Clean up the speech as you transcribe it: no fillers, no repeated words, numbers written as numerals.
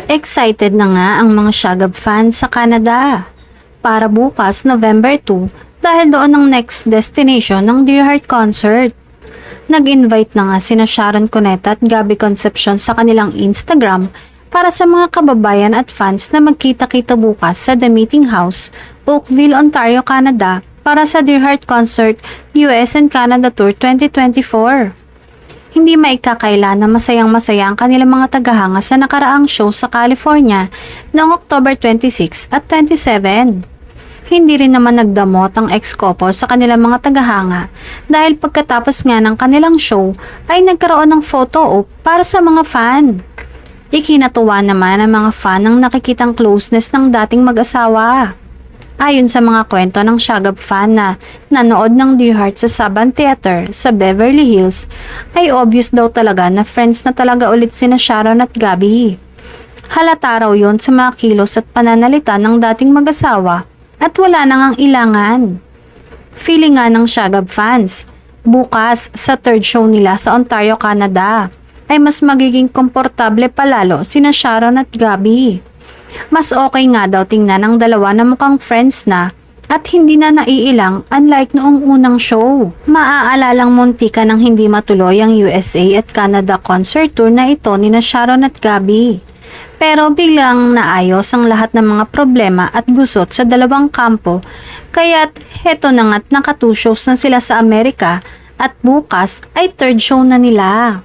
Excited na nga ang mga Shagab fans sa Canada para bukas November 2 dahil doon ang next destination ng Dear Heart concert. Nag-invite na nga sina Sharon Cuneta at Gabby Concepcion sa kanilang Instagram para sa mga kababayan at fans na magkita-kita bukas sa The Meeting House, Oakville, Ontario, Canada para sa Dear Heart Concert US and Canada Tour 2024. Hindi maikakaila na masayang-masaya ang kanilang mga tagahanga sa nakaraang show sa California noong October 26 at 27. Hindi rin naman nagdamot ang ex-couple sa kanilang mga tagahanga dahil pagkatapos nga ng kanilang show ay nagkaroon ng photo op para sa mga fan. Ikinatuwa naman ang mga fan ng nakikitang closeness ng dating mag-asawa. Ayon sa mga kwento ng Shagab fan na nanood ng Dear Heart sa Saban Theater sa Beverly Hills, ay obvious daw talaga na friends na talaga ulit sina Sharon at Gabby. Halata raw yon sa mga kilos at pananalita ng dating mag-asawa at wala nang ang ilangan. Feeling nga ng Shagab fans, bukas sa third show nila sa Ontario, Canada, ay mas magiging komportable palalo sina Sharon at Gabby. Mas okay nga daw tingnan ang dalawa na mukhang friends na at hindi na naiilang unlike noong unang show. Maaalalang muntika nang hindi matuloy ang USA at Canada concert tour na ito ni na Sharon at Gabby. Pero biglang naayos ang lahat ng mga problema at gusot sa dalawang kampo kaya't heto na nga't naka 2 shows na sila sa Amerika at bukas ay third show na nila.